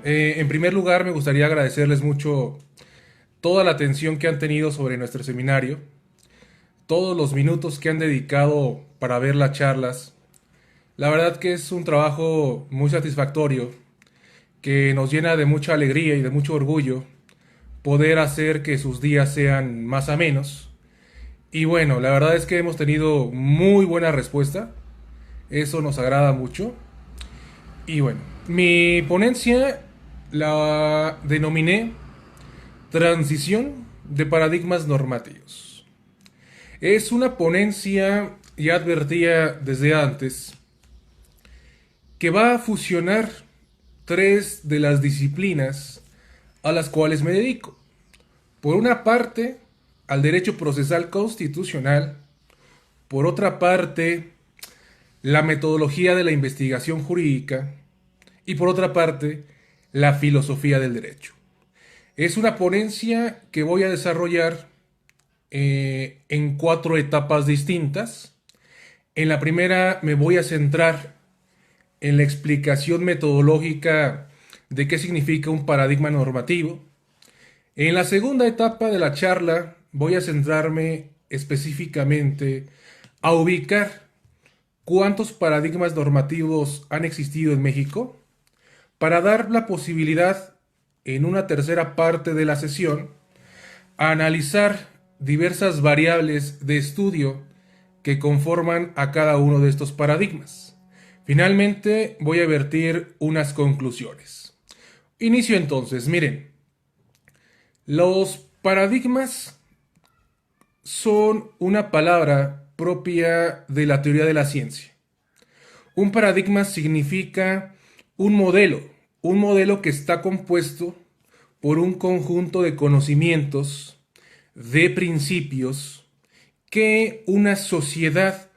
En primer lugar, me gustaría agradecerles mucho toda la atención que han tenido sobre nuestro seminario, todos los minutos que han dedicado para ver las charlas. La verdad que es un trabajo muy satisfactorio, que nos llena de mucha alegría y de mucho orgullo poder hacer que sus días sean más amenos. Y bueno, la verdad es que hemos tenido muy buena respuesta, eso nos agrada mucho. Y bueno, mi ponencia la denominé Transición de paradigmas normativos. Es una ponencia, ya advertía desde antes, que va a fusionar tres de las disciplinas a las cuales me dedico. Por una parte, al derecho procesal constitucional, por otra parte, la metodología de la investigación jurídica y por otra parte, la filosofía del derecho. Es una ponencia que voy a desarrollar en cuatro etapas distintas. En la primera me voy a centrar en la explicación metodológica de qué significa un paradigma normativo. En la segunda etapa de la charla voy a centrarme específicamente a ubicar cuántos paradigmas normativos han existido en México para dar la posibilidad en una tercera parte de la sesión a analizar diversas variables de estudio que conforman a cada uno de estos paradigmas. Finalmente voy a vertir unas conclusiones. Inicio entonces, miren, los paradigmas son una palabra propia de la teoría de la ciencia. Un paradigma significa un modelo que está compuesto por un conjunto de conocimientos, de principios, que una sociedad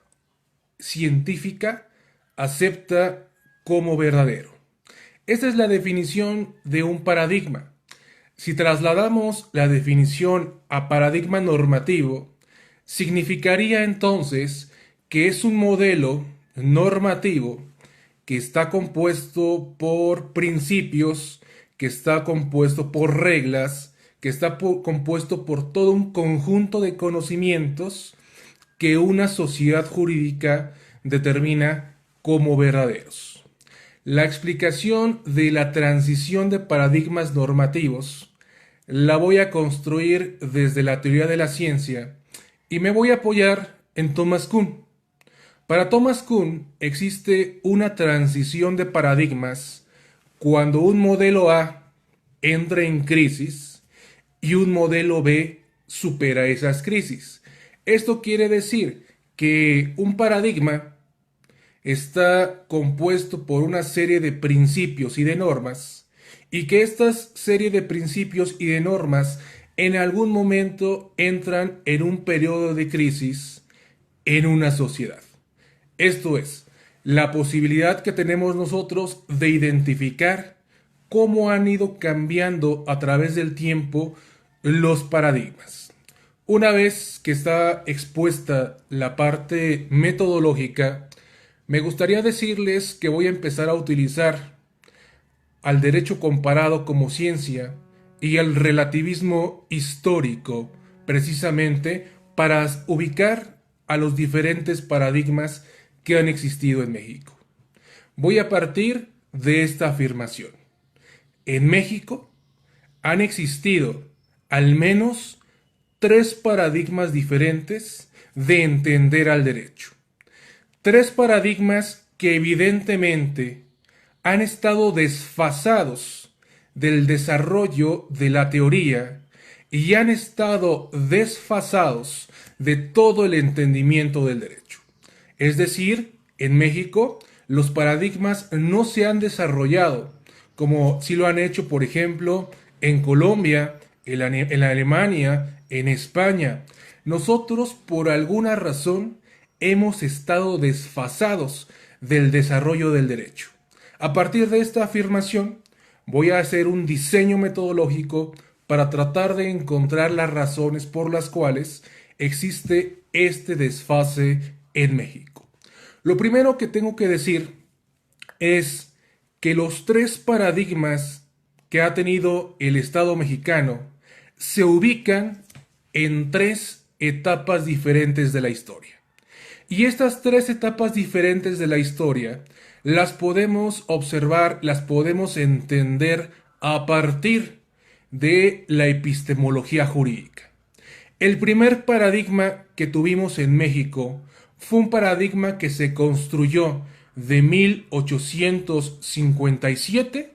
científica acepta como verdadero. Esta es la definición de un paradigma. Si trasladamos la definición a paradigma normativo, significaría entonces que es un modelo normativo que está compuesto por principios, que está compuesto por reglas, que está compuesto por todo un conjunto de conocimientos que una sociedad jurídica determina como verdaderos. La explicación de la transición de paradigmas normativos la voy a construir desde la teoría de la ciencia y me voy a apoyar en Thomas Kuhn. Para Thomas Kuhn existe una transición de paradigmas cuando un modelo A entra en crisis y un modelo B supera esas crisis. Esto quiere decir que un paradigma está compuesto por una serie de principios y de normas y que estas serie de principios y de normas en algún momento entran en un periodo de crisis en una sociedad. Esto es, la posibilidad que tenemos nosotros de identificar cómo han ido cambiando a través del tiempo los paradigmas. Una vez que está expuesta la parte metodológica, me gustaría decirles que voy a empezar a utilizar al derecho comparado como ciencia y al relativismo histórico, precisamente para ubicar a los diferentes paradigmas que han existido en México. Voy a partir de esta afirmación. En México han existido al menos tres paradigmas diferentes de entender al derecho. Tres paradigmas que evidentemente han estado desfasados del desarrollo de la teoría y han estado desfasados de todo el entendimiento del derecho. Es decir, en México los paradigmas no se han desarrollado como si lo han hecho, por ejemplo, en Colombia, en Alemania, en España. Nosotros, por alguna razón, hemos estado desfasados del desarrollo del derecho. A partir de esta afirmación, voy a hacer un diseño metodológico para tratar de encontrar las razones por las cuales existe este desfase en México. Lo primero que tengo que decir es que los tres paradigmas que ha tenido el Estado mexicano se ubican en tres etapas diferentes de la historia. Y estas tres etapas diferentes de la historia las podemos observar, las podemos entender a partir de la epistemología jurídica. El primer paradigma que tuvimos en México fue un paradigma que se construyó de 1857,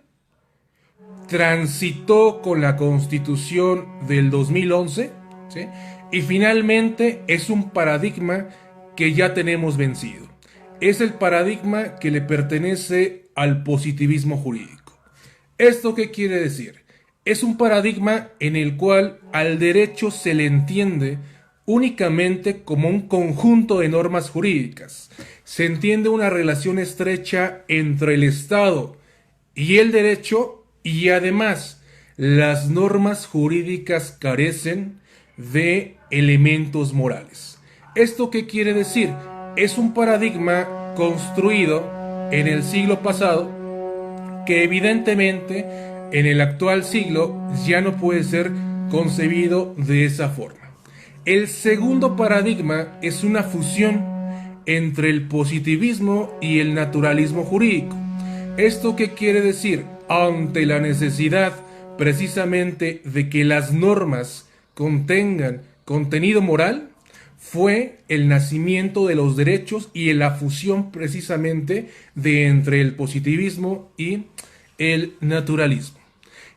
transitó con la Constitución del 2011, ¿sí? Y finalmente es un paradigma que ya tenemos vencido. Es el paradigma que le pertenece al positivismo jurídico. ¿Esto qué quiere decir? Es un paradigma en el cual al derecho se le entiende únicamente como un conjunto de normas jurídicas. Se entiende una relación estrecha entre el Estado y el derecho, y además las normas jurídicas carecen de elementos morales. ¿Esto qué quiere decir? Es un paradigma construido en el siglo pasado que evidentemente en el actual siglo ya no puede ser concebido de esa forma. El segundo paradigma es una fusión entre el positivismo y el naturalismo jurídico. ¿Esto qué quiere decir? Ante la necesidad precisamente de que las normas contengan contenido moral, fue el nacimiento de los derechos y la fusión precisamente de entre el positivismo y el naturalismo.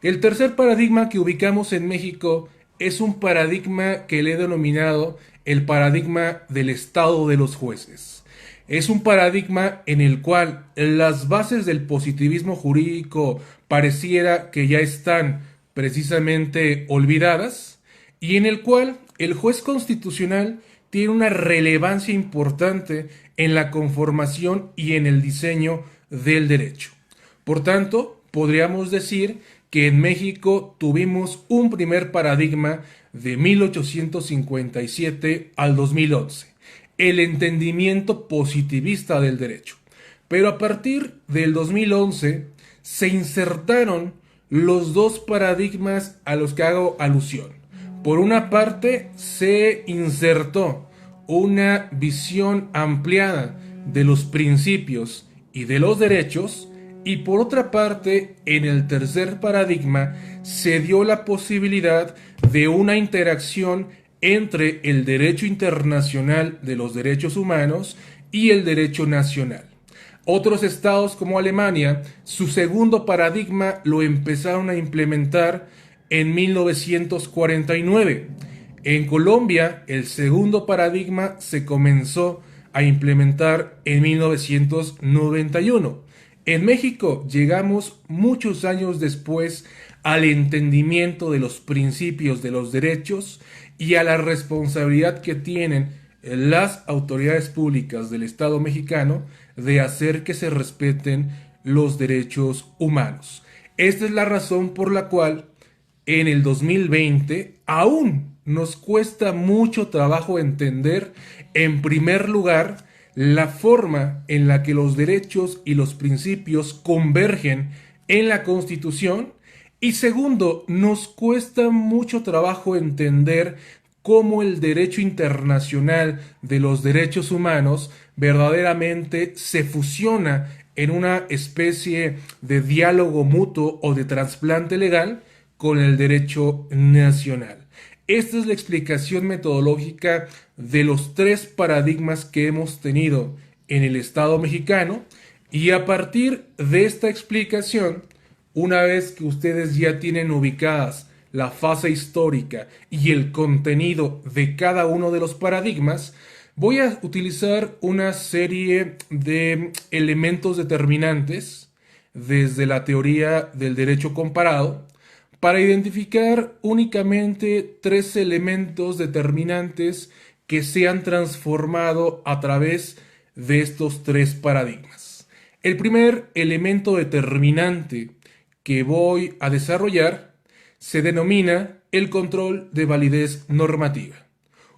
El tercer paradigma que ubicamos en México es un paradigma que le he denominado el paradigma del estado de los jueces. Es un paradigma en el cual las bases del positivismo jurídico pareciera que ya están precisamente olvidadas y en el cual el juez constitucional tiene una relevancia importante en la conformación y en el diseño del derecho. Por tanto, podríamos decir que en México tuvimos un primer paradigma de 1857 al 2011, el entendimiento positivista del derecho. Pero a partir del 2011 se insertaron los dos paradigmas a los que hago alusión. Por una parte, se insertó una visión ampliada de los principios y de los derechos, y por otra parte, en el tercer paradigma, se dio la posibilidad de una interacción entre el derecho internacional de los derechos humanos y el derecho nacional. Otros estados como Alemania, su segundo paradigma lo empezaron a implementar en 1949. En Colombia, el segundo paradigma se comenzó a implementar en 1991. En México llegamos muchos años después al entendimiento de los principios de los derechos y a la responsabilidad que tienen las autoridades públicas del Estado mexicano de hacer que se respeten los derechos humanos. Esta es la razón por la cual en el 2020 aún nos cuesta mucho trabajo entender, en primer lugar, la forma en la que los derechos y los principios convergen en la Constitución, y segundo, nos cuesta mucho trabajo entender cómo el derecho internacional de los derechos humanos verdaderamente se fusiona en una especie de diálogo mutuo o de trasplante legal con el derecho nacional. Esta es la explicación metodológica de los tres paradigmas que hemos tenido en el Estado mexicano, y a partir de esta explicación, una vez que ustedes ya tienen ubicadas la fase histórica y el contenido de cada uno de los paradigmas, voy a utilizar una serie de elementos determinantes desde la teoría del derecho comparado para identificar únicamente tres elementos determinantes que se han transformado a través de estos tres paradigmas. El primer elemento determinante que voy a desarrollar se denomina el control de validez normativa.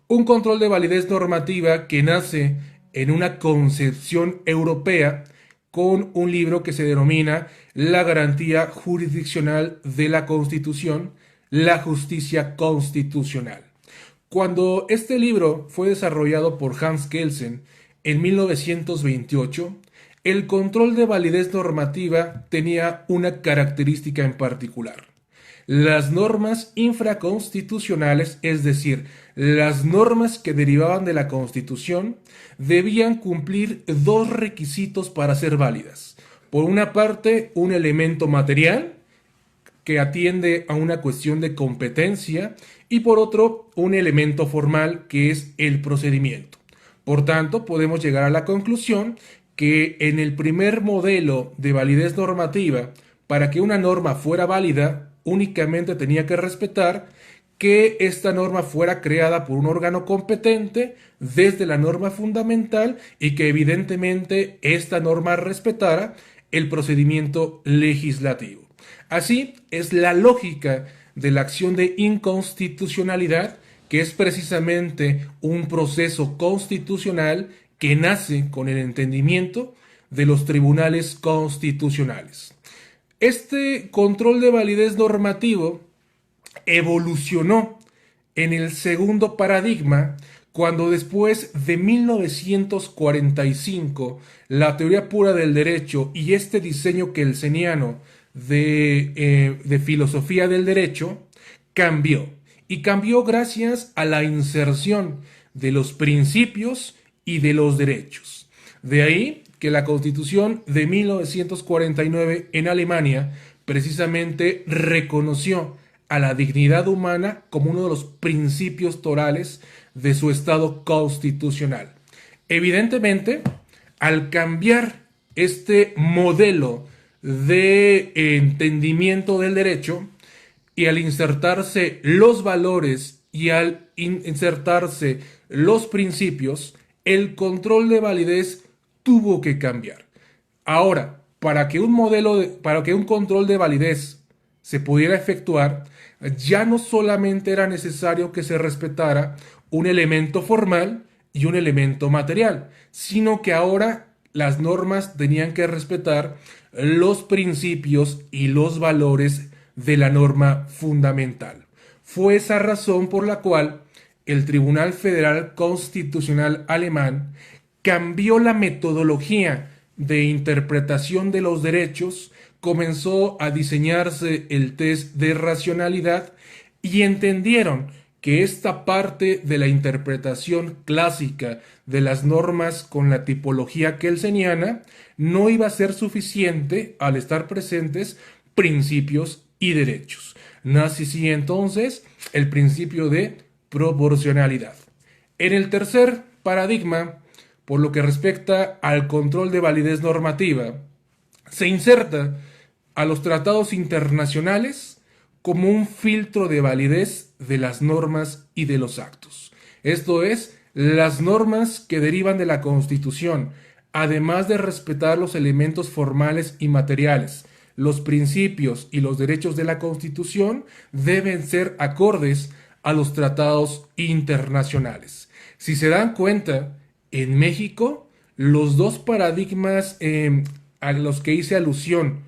Un control de validez normativa que nace en una concepción europea con un libro que se denomina la garantía jurisdiccional de la Constitución, la justicia constitucional. Cuando este libro fue desarrollado por Hans Kelsen en 1928, el control de validez normativa tenía una característica en particular. Las normas infraconstitucionales, es decir, las normas que derivaban de la Constitución, debían cumplir dos requisitos para ser válidas. Por una parte, un elemento material, que atiende a una cuestión de competencia, y por otro, un elemento formal, que es el procedimiento. Por tanto, podemos llegar a la conclusión que en el primer modelo de validez normativa, para que una norma fuera válida, únicamente tenía que respetar que esta norma fuera creada por un órgano competente desde la norma fundamental y que evidentemente esta norma respetara el procedimiento legislativo. Así es la lógica de la acción de inconstitucionalidad, que es precisamente un proceso constitucional que nace con el entendimiento de los tribunales constitucionales. Este control de validez normativo evolucionó en el segundo paradigma cuando después de 1945 la teoría pura del derecho y este diseño kelseniano de filosofía del derecho cambió. Y cambió gracias a la inserción de los principios y de los derechos. De ahí que la Constitución de 1949 en Alemania precisamente reconoció a la dignidad humana como uno de los principios torales de su Estado constitucional. Evidentemente, al cambiar este modelo de entendimiento del derecho y al insertarse los valores y al insertarse los principios, el control de validez tuvo que cambiar. Ahora, para que un control de validez se pudiera efectuar, ya no solamente era necesario que se respetara un elemento formal y un elemento material, sino que ahora las normas tenían que respetar los principios y los valores de la norma fundamental. Fue esa razón por la cual el Tribunal Federal Constitucional alemán cambió la metodología de interpretación de los derechos, comenzó a diseñarse el test de racionalidad y entendieron que esta parte de la interpretación clásica de las normas con la tipología kelseniana no iba a ser suficiente al estar presentes principios y derechos. Nace así entonces el principio de proporcionalidad. En el tercer paradigma, por lo que respecta al control de validez normativa, se inserta a los tratados internacionales como un filtro de validez de las normas y de los actos. Esto es, las normas que derivan de la Constitución, además de respetar los elementos formales y materiales, los principios y los derechos de la Constitución, deben ser acordes a los tratados internacionales. Si se dan cuenta, en México, los dos paradigmas a los que hice alusión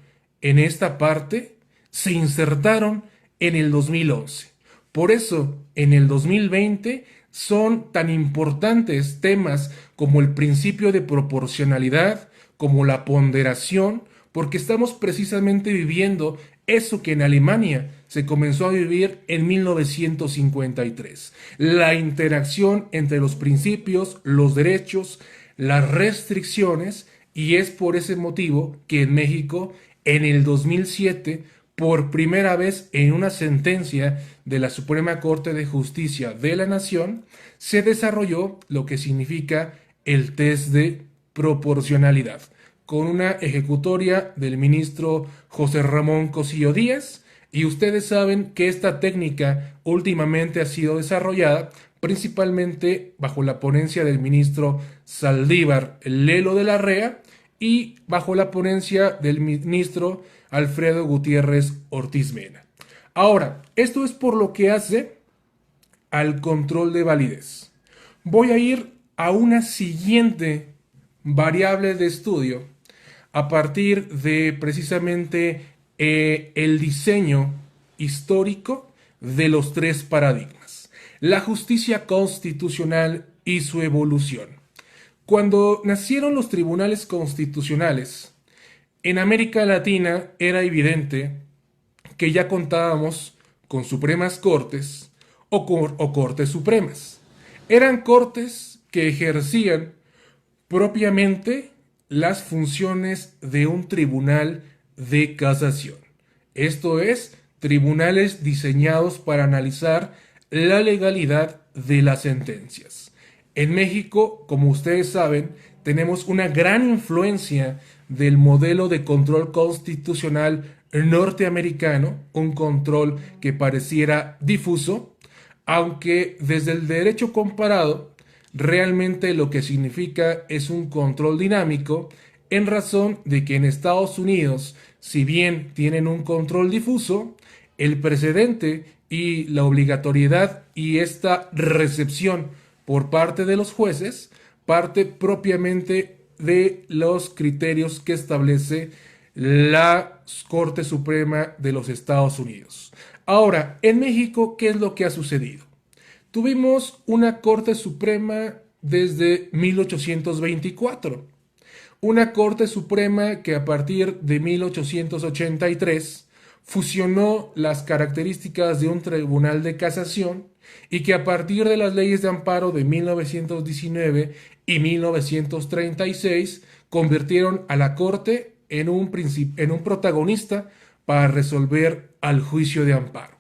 en esta parte se insertaron en el 2011. Por eso, en el 2020 son tan importantes temas como el principio de proporcionalidad, como la ponderación, porque estamos precisamente viviendo eso que en Alemania se comenzó a vivir en 1953. La interacción entre los principios, los derechos, las restricciones, y es por ese motivo que en México, en el 2007, por primera vez en una sentencia de la Suprema Corte de Justicia de la Nación, se desarrolló lo que significa el test de proporcionalidad, con una ejecutoria del ministro José Ramón Cosío Díaz, y ustedes saben que esta técnica últimamente ha sido desarrollada principalmente bajo la ponencia del ministro Saldívar Lelo de la Rea y bajo la ponencia del ministro Alfredo Gutiérrez Ortiz Mena. Ahora, esto es por lo que hace al control de validez. Voy a ir a una siguiente variable de estudio, a partir de precisamente el diseño histórico de los tres paradigmas: la justicia constitucional y su evolución. Cuando nacieron los tribunales constitucionales, en América Latina era evidente que ya contábamos con Supremas Cortes o Cortes Supremas. Eran cortes que ejercían propiamente las funciones de un tribunal de casación. Esto es, tribunales diseñados para analizar la legalidad de las sentencias. En México, como ustedes saben, tenemos una gran influencia del modelo de control constitucional norteamericano, un control que pareciera difuso, aunque desde el derecho comparado, realmente lo que significa es un control dinámico, en razón de que en Estados Unidos, si bien tienen un control difuso, el precedente y la obligatoriedad y esta recepción por parte de los jueces parte propiamente de los criterios que establece la Corte Suprema de los Estados Unidos. Ahora, en México, ¿qué es lo que ha sucedido? Tuvimos una Corte Suprema desde 1824, una Corte Suprema que a partir de 1883 fusionó las características de un tribunal de casación y que a partir de las leyes de amparo de 1919 y 1936 convirtieron a la Corte en un protagonista para resolver al juicio de amparo.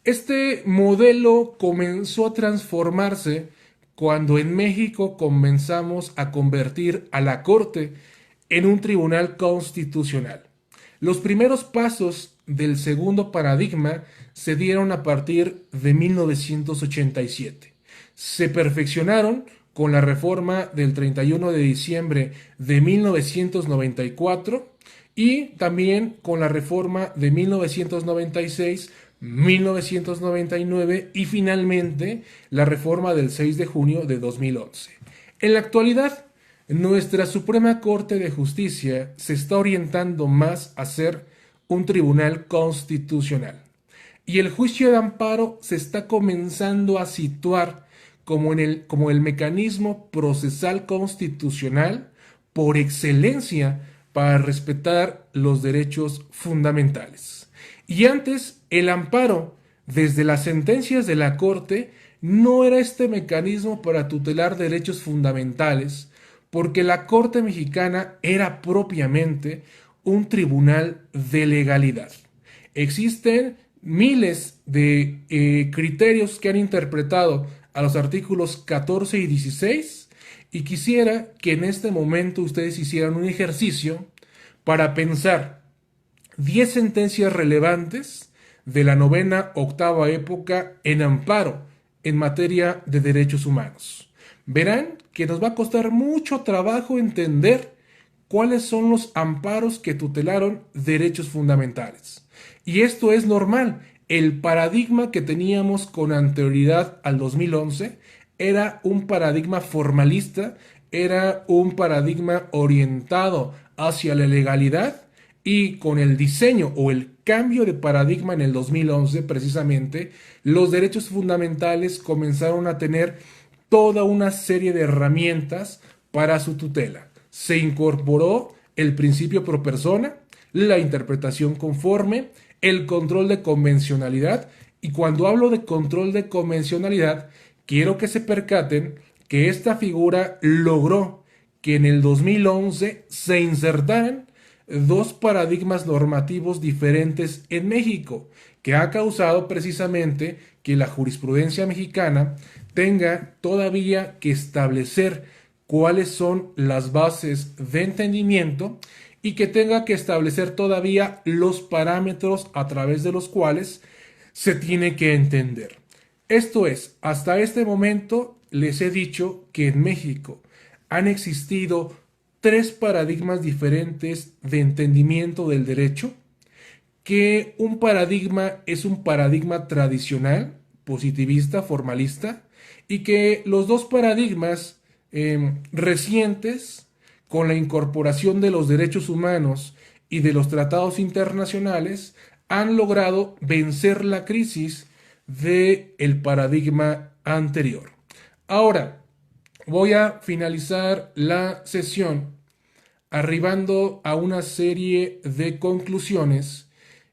Este modelo comenzó a transformarse cuando en México comenzamos a convertir a la Corte en un tribunal constitucional. Los primeros pasos del segundo paradigma se dieron a partir de 1987. Se perfeccionaron con la reforma del 31 de diciembre de 1994 y también con la reforma de 1996, 1999 y finalmente la reforma del 6 de junio de 2011. En la actualidad, nuestra Suprema Corte de Justicia se está orientando más a ser un tribunal constitucional. Y el juicio de amparo se está comenzando a situar como el mecanismo procesal constitucional por excelencia para respetar los derechos fundamentales. Y antes, el amparo, desde las sentencias de la Corte, no era este mecanismo para tutelar derechos fundamentales, porque la Corte mexicana era propiamente un tribunal de legalidad. Existen miles de criterios que han interpretado a los artículos 14 y 16 y quisiera que en este momento ustedes hicieran un ejercicio para pensar 10 sentencias relevantes de la novena octava época en amparo en materia de derechos humanos. Verán que nos va a costar mucho trabajo entender cuáles son los amparos que tutelaron derechos fundamentales. Y esto es normal. El paradigma que teníamos con anterioridad al 2011 era un paradigma formalista, era un paradigma orientado hacia la legalidad, y con el diseño o el cambio de paradigma en el 2011, precisamente, los derechos fundamentales comenzaron a tener toda una serie de herramientas para su tutela. Se incorporó el principio pro persona, la interpretación conforme, el control de convencionalidad, y cuando hablo de control de convencionalidad, quiero que se percaten que esta figura logró que en el 2011 se insertaran dos paradigmas normativos diferentes en México, que ha causado precisamente que la jurisprudencia mexicana tenga todavía que establecer cuáles son las bases de entendimiento y que tenga que establecer todavía los parámetros a través de los cuales se tiene que entender. Esto es, hasta este momento les he dicho que en México han existido tres paradigmas diferentes de entendimiento del derecho, que un paradigma es un paradigma tradicional, positivista, formalista, y que los dos paradigmas recientes con la incorporación de los derechos humanos y de los tratados internacionales, han logrado vencer la crisis del paradigma anterior. Ahora, voy a finalizar la sesión arribando a una serie de conclusiones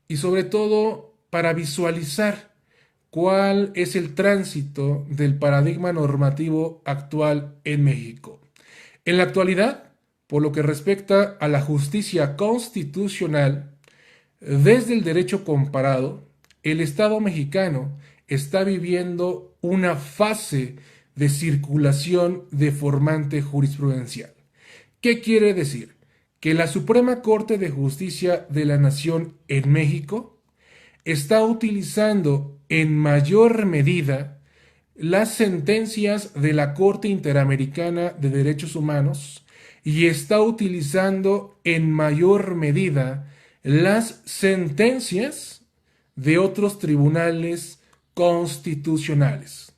y sobre todo para visualizar cuál es el tránsito del paradigma normativo actual en México. En la actualidad, por lo que respecta a la justicia constitucional, desde el derecho comparado, el Estado mexicano está viviendo una fase de circulación deformante jurisprudencial. ¿Qué quiere decir? Que la Suprema Corte de Justicia de la Nación en México está utilizando en mayor medida las sentencias de la Corte Interamericana de Derechos Humanos y está utilizando en mayor medida las sentencias de otros tribunales constitucionales.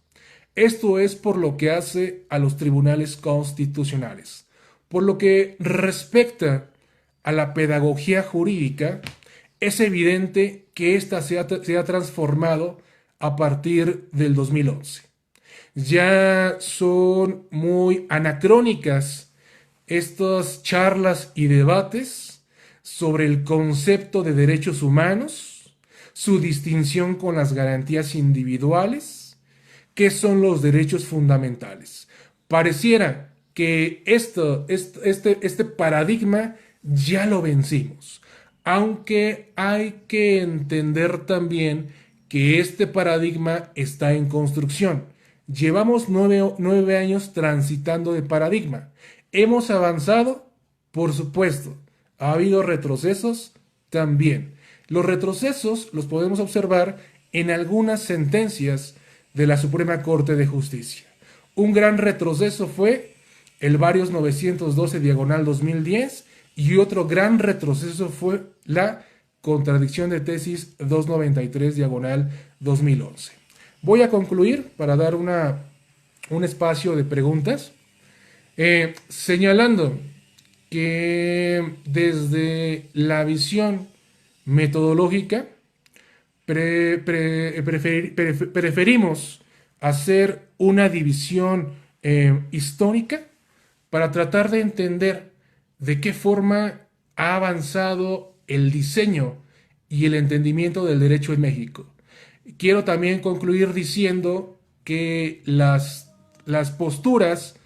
Esto es por lo que hace a los tribunales constitucionales. Por lo que respecta a la pedagogía jurídica, es evidente que ésta se ha transformado a partir del 2011. Ya son muy anacrónicas estas charlas y debates sobre el concepto de derechos humanos, su distinción con las garantías individuales, qué son los derechos fundamentales. Pareciera que este paradigma ya lo vencimos, aunque hay que entender también que este paradigma está en construcción. Llevamos 9 años transitando de paradigma. ¿Hemos avanzado? Por supuesto. ¿Ha habido retrocesos? También. Los retrocesos los podemos observar en algunas sentencias de la Suprema Corte de Justicia. Un gran retroceso fue el Varios 912/2010 y otro gran retroceso fue la contradicción de tesis 293/2011. Voy a concluir para dar un espacio de preguntas, señalando que desde la visión metodológica preferimos hacer una división histórica para tratar de entender de qué forma ha avanzado el diseño y el entendimiento del derecho en México. Quiero también concluir diciendo que las posturas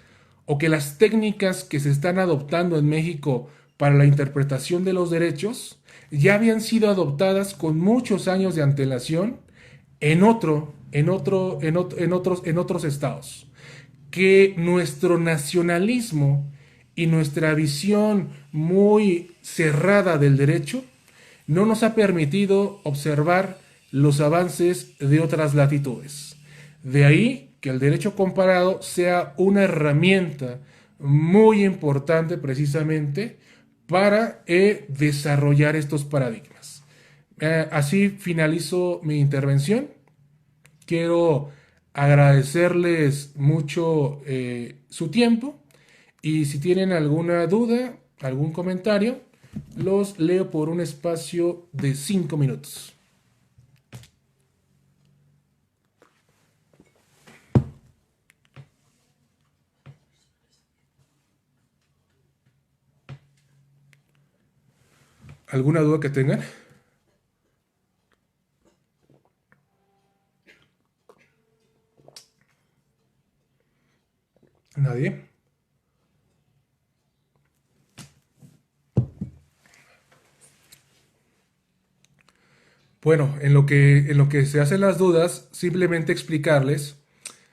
o que las técnicas que se están adoptando en México para la interpretación de los derechos ya habían sido adoptadas con muchos años de antelación en otros estados. Que nuestro nacionalismo y nuestra visión muy cerrada del derecho no nos ha permitido observar los avances de otras latitudes. De ahí que el derecho comparado sea una herramienta muy importante precisamente para desarrollar estos paradigmas. Así finalizo mi intervención. Quiero agradecerles mucho su tiempo y si tienen alguna duda, algún comentario, los leo por un espacio de 5 minutos. ¿Alguna duda que tengan? ¿Nadie? Bueno, en lo que se hacen las dudas, simplemente explicarles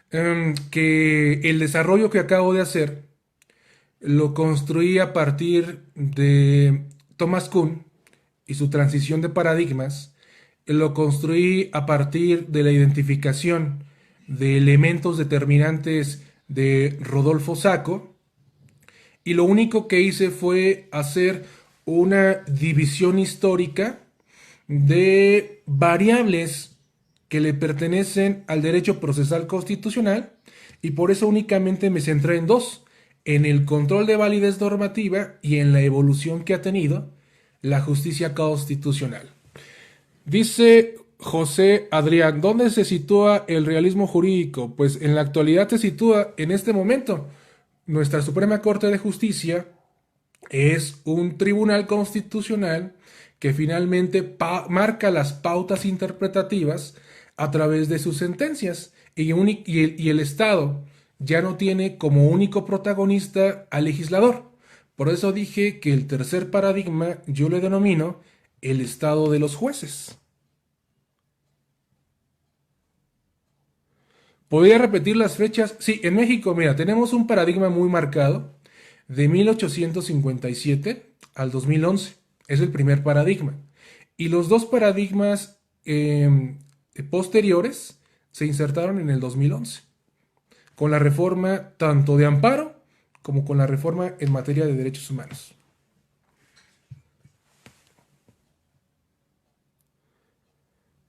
que el desarrollo que acabo de hacer lo construí a partir de Thomas Kuhn y su transición de paradigmas. Lo construí a partir de la identificación de elementos determinantes de Rodolfo Sacco, y lo único que hice fue hacer una división histórica de variables que le pertenecen al derecho procesal constitucional, y por eso únicamente me centré en dos: en el control de validez normativa y en la evolución que ha tenido la justicia constitucional. Dice José Adrián, ¿dónde se sitúa el realismo jurídico? Pues en la actualidad se sitúa en este momento. Nuestra Suprema Corte de Justicia es un tribunal constitucional que finalmente marca las pautas interpretativas a través de sus sentencias y el Estado ya no tiene como único protagonista al legislador. Por eso dije que el tercer paradigma yo le denomino el Estado de los jueces. ¿Podría repetir las fechas? Sí, en México, mira, tenemos un paradigma muy marcado de 1857 al 2011. Es el primer paradigma. Y los dos paradigmas posteriores se insertaron en el 2011, con la reforma tanto de amparo como con la reforma en materia de derechos humanos.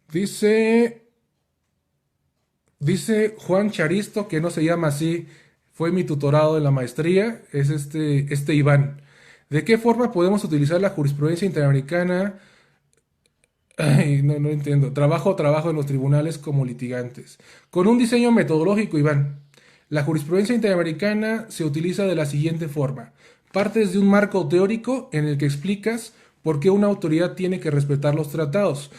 Dice Juan Charisto, que no se llama así, fue mi tutorado en la maestría, es este Iván. ¿De qué forma podemos utilizar la jurisprudencia interamericana? Ay, no entiendo. Trabajo en los tribunales como litigantes. Con un diseño metodológico, Iván. La jurisprudencia interamericana se utiliza de la siguiente forma. Partes de un marco teórico en el que explicas por qué una autoridad tiene que respetar los tratados.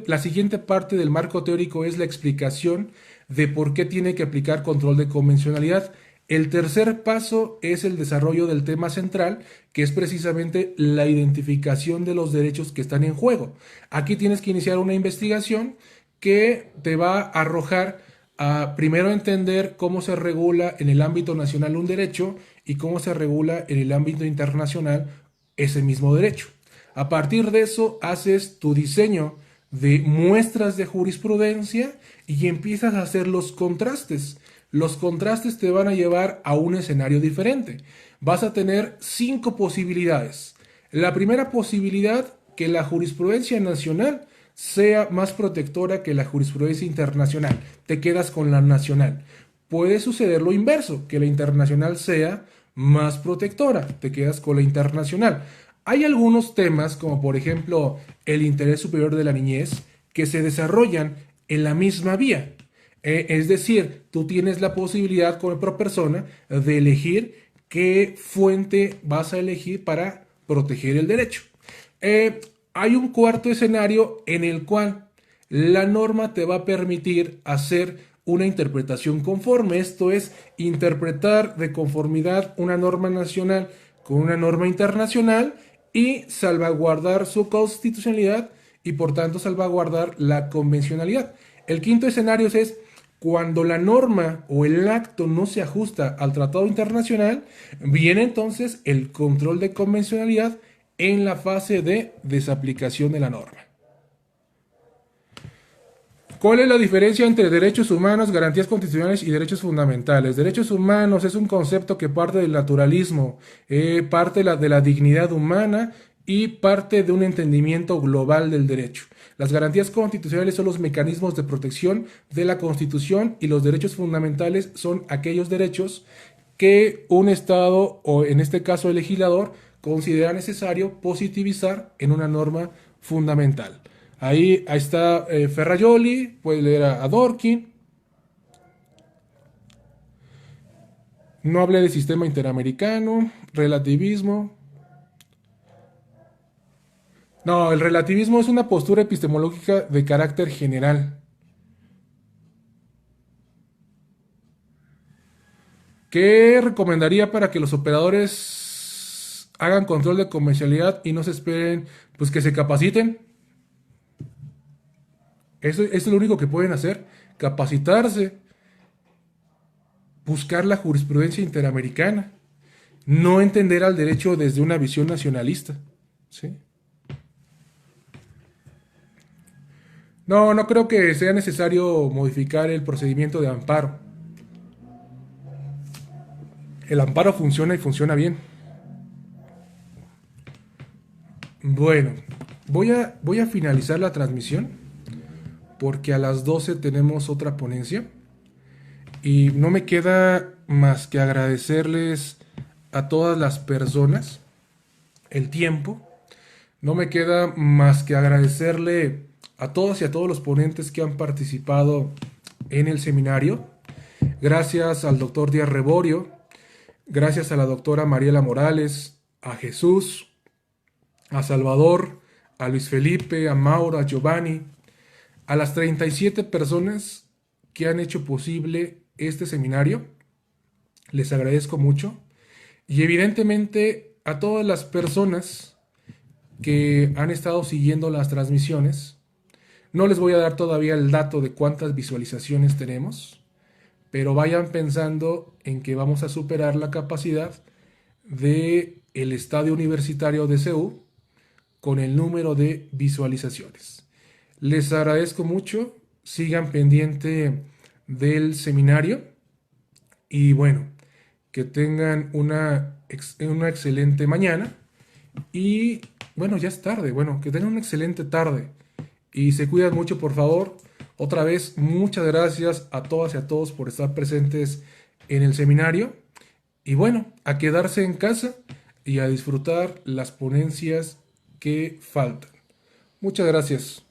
La siguiente parte del marco teórico es la explicación de por qué tiene que aplicar control de convencionalidad. El tercer paso es el desarrollo del tema central, que es precisamente la identificación de los derechos que están en juego. Aquí tienes que iniciar una investigación que te va a arrojar a primero entender cómo se regula en el ámbito nacional un derecho y cómo se regula en el ámbito internacional ese mismo derecho. A partir de eso haces tu diseño de muestras de jurisprudencia y empiezas a hacer los contrastes. Los contrastes te van a llevar a un escenario diferente. Vas a tener 5 posibilidades. La primera posibilidad, que la jurisprudencia nacional sea más protectora que la jurisprudencia internacional. Te quedas con la nacional. Puede suceder lo inverso, que la internacional sea más protectora. Te quedas con la internacional. Hay algunos temas, como por ejemplo el interés superior de la niñez, que se desarrollan en la misma vía. Es decir, tú tienes la posibilidad como persona de elegir qué fuente vas a elegir para proteger el derecho. Hay un cuarto escenario en el cual la norma te va a permitir hacer una interpretación conforme. Esto es, interpretar de conformidad una norma nacional con una norma internacional y salvaguardar su constitucionalidad y por tanto salvaguardar la convencionalidad. El quinto escenario es cuando la norma o el acto no se ajusta al tratado internacional, viene entonces el control de convencionalidad en la fase de desaplicación de la norma. ¿Cuál es la diferencia entre derechos humanos, garantías constitucionales y derechos fundamentales? Derechos humanos es un concepto que parte del naturalismo, parte de la dignidad humana y parte de un entendimiento global del derecho. Las garantías constitucionales son los mecanismos de protección de la Constitución y los derechos fundamentales son aquellos derechos que un Estado, o en este caso el legislador, considera necesario positivizar en una norma fundamental. Ahí está Ferrajoli, puede leer a Dworkin. No hablé de sistema interamericano, relativismo. No, el relativismo es una postura epistemológica de carácter general. ¿Qué recomendaría para que los operadores hagan control de comercialidad y no se esperen, pues que se capaciten? Eso es lo único que pueden hacer, capacitarse, buscar la jurisprudencia interamericana, no entender al derecho desde una visión nacionalista, ¿sí? No creo que sea necesario modificar el procedimiento de amparo. El amparo funciona y funciona bien. Bueno, voy a finalizar la transmisión porque a las 12 tenemos otra ponencia y no me queda más que agradecerles a todas las personas el tiempo. No me queda más que agradecerle a todas y a todos los ponentes que han participado en el seminario. Gracias al doctor Díaz Reborio, gracias a la doctora Mariela Morales, a Jesús, a Salvador, a Luis Felipe, a Mauro, a Giovanni, a las 37 personas que han hecho posible este seminario. Les agradezco mucho. Y evidentemente a todas las personas que han estado siguiendo las transmisiones. No les voy a dar todavía el dato de cuántas visualizaciones tenemos, pero vayan pensando en que vamos a superar la capacidad de el estadio universitario de CEU con el número de visualizaciones. Les agradezco mucho, sigan pendiente del seminario y bueno, que tengan una excelente mañana y bueno, ya es tarde, bueno, que tengan una excelente tarde y se cuidan mucho, por favor. Otra vez, muchas gracias a todas y a todos por estar presentes en el seminario y bueno, a quedarse en casa y a disfrutar las ponencias que faltan. Muchas gracias.